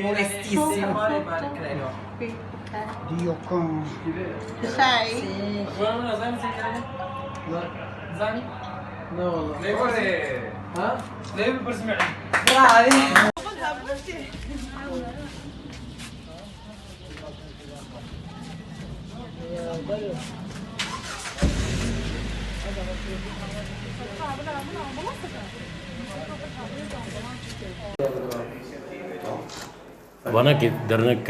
molestissimo. Qui. Dio con... Ci sei? Sì. No, Bravi. وانا که درنک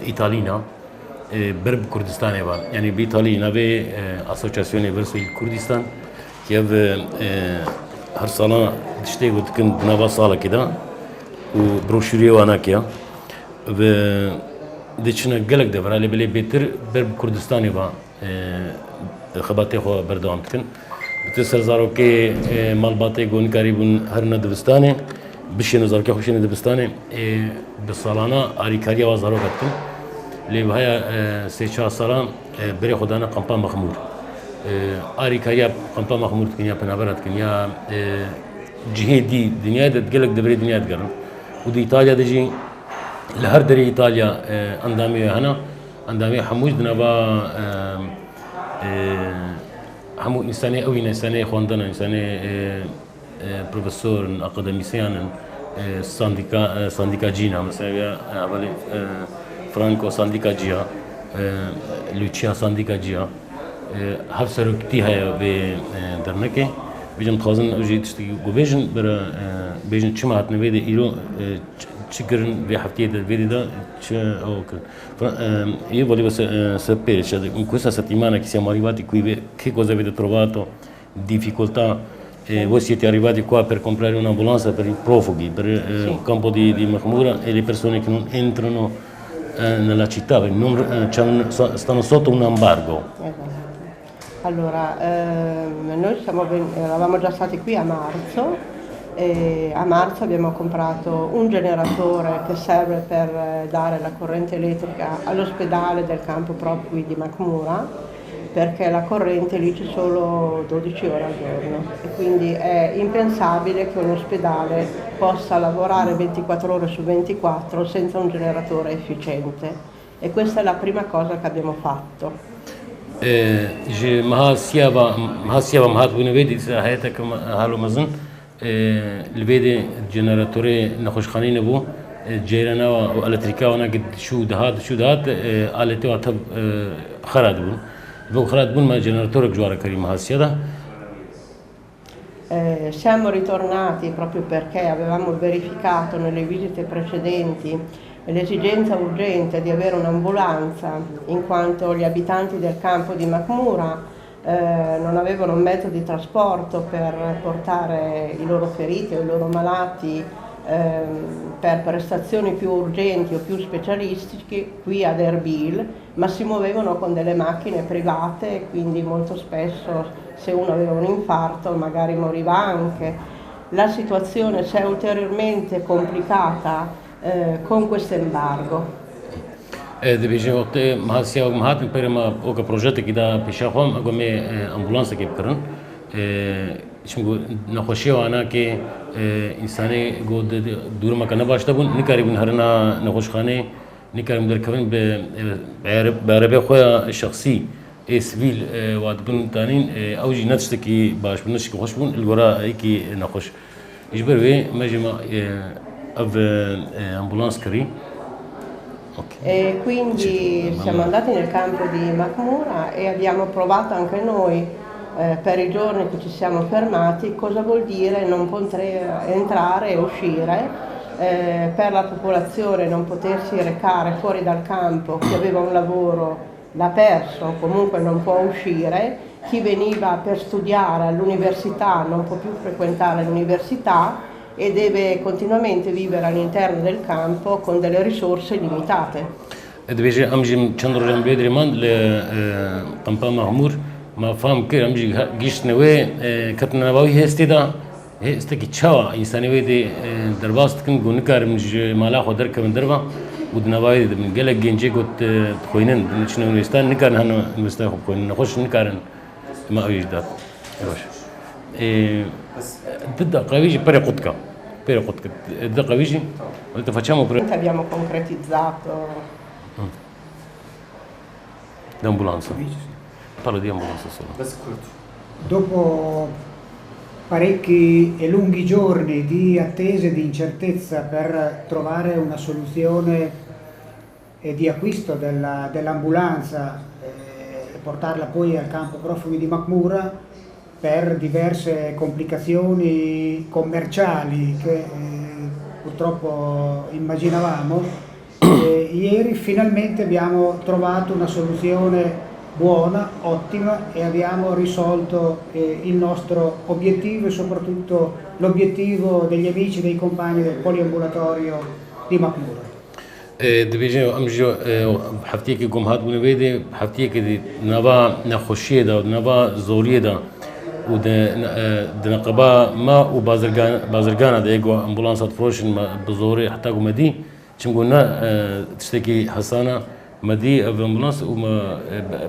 ایتالینا برب کردستان با یعنی بیتالی نوی اسوسیاسیون ورسوی کردستان که هر سال دشته بود کن نوا سال کدا و بروشوری وانا کیا و دچنا گلک دفر علی بلی بیتر برب کردستانی با خباته خو بردام کن بتسر زارو که مالباته گون کاریبون هر ندبستانه بشي نظر كي خوشين دبستاني بالصالانه اريكاريا وزارو كتم اللي بهاي سيشا صالان بري خدانا قمبا مخمور اريكاريا قمبا مخمور كنيا بنابرات كنيا جهه دي دنيا تقلق دبري دنيا تقرن ودي ايطاليا دجي لهر دري ايطاليا اندامي هنا اندامي حموج دنابا همو انساني او انساني خواندنا انساني بروفيسور اكاديميسيان سانديكا جينا مثلا اولي فرانكو سانديكا جيا لوتشيا سانديكا جيا هر سرکتی های به درنکه بیشتر خواستن اوجی تشتی گویژن برای بیشتر چه مهات نویده ایرو چیکرن به هفته در ویده چه اوکر io volevo sapere cioè in questa settimana che siamo arrivati qui che cosa avete trovato difficoltà voi siete arrivati qua per comprare un'ambulanza per i profughi per il campo di Mahmoura e le persone che non entrano nella città perché non, stanno sotto un embargo. Allora, noi eravamo già stati qui a marzo e a marzo abbiamo comprato un generatore che serve per dare la corrente elettrica all'ospedale del campo profughi di Mahmoura perché la corrente lì c'è solo 12 ore al giorno e quindi è impensabile che un ospedale possa lavorare 24 ore su 24 senza un generatore efficiente e questa è la prima cosa che abbiamo fatto. ما سیاوا مهات بودن ویدی ساعته که حالو مزن الویدی جنراتوری نخوشخانی نبود جیرنا و الکتریکا و نقد شو دهات آلتی و تب خراد بون و خراد بون ما جنراتور جوار کریم هستیده. Siamo ritornati proprio perché avevamo verificato nelle visite precedenti l'esigenza urgente di avere un'ambulanza in quanto gli abitanti del campo di Mahmoura non avevano un mezzo di trasporto per portare i loro feriti o i loro malati per prestazioni più urgenti o più specialistiche qui ad Erbil, ma si muovevano con delle macchine private e quindi molto spesso se uno aveva un infarto magari moriva anche. La situazione si è ulteriormente complicata con questo embargo. دبیجه وقت مهات پر ما اوک پروژه کی دا پیشاخوام اگه می امبولانس کی بکرن چون نخوشی و آنها که انسانی گود دور مکان باشته بون نکاری بون هرنا نخوشخانه نکاریم در کردن به عربه خواه شخصی سویل واد بون تانین اوجی نتشت کی باش بنش کی خوش بون الگورا ایکی نخوش اجبر وی مجمع av ambulance کری. E quindi siamo andati nel campo di Mahmoura e abbiamo provato anche noi per i giorni che ci siamo fermati cosa vuol dire non poter entrare e uscire per la popolazione, non potersi recare fuori dal campo, chi aveva un lavoro l'ha perso, comunque non può uscire, chi veniva per studiare all'università non può più frequentare l'università e deve continuamente vivere all'interno del campo con delle risorse limitate. دبیجه امجیم چند روزم بیدری من لقمپا مهمور ما فهم که امجی گیش نوی کتن نبایی هستی دا هستی که چوا انسانی ویدی درباست کن گونه کارم مالا خود در کم دربا ود نبایی دم گله گنجی گوت خوینن نشنو نوستان نکارن هنو نوستان خوب خوینن نخوش نکارن ما اویج داد. باش. ضد قویج پری قطکا per قلت الدقة بيجي قلت facciamo per Abbiamo concretizzato l'ambulanza. Parlo di ambulanza solo. بس كرت. dopo parecchi e lunghi giorni di attesa e di incertezza per trovare una soluzione di acquisto dell'ambulanza e portarla poi al campo profughi di Makhmura per diverse complicazioni commerciali che purtroppo immaginavamo, ieri finalmente abbiamo trovato una soluzione buona, ottima, e abbiamo risolto il nostro obiettivo e soprattutto l'obiettivo degli amici e dei compagni del poliambulatorio di Makhmura. دبیجه امجو هفته که گم هات بونه بیده هفته که نوا نخوشیه دا نوا زوریه دا و د نقبا ما و بازرگان دا یکو امبولانسات فروشن بزوری حتی گم دی چم گونا تشتکی حسانا مدی امبولانس و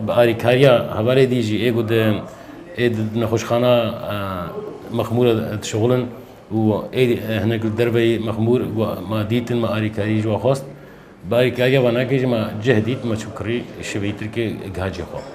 باری کاریا حواله دیجی یکو د نخوشخانه مخموره شغلن و هناك دربي مخمور وما ديتن ما اري كاري جو خواست باري كاريا وانا كيج ما جهديت ما شكري شبيتر كي غاجي خو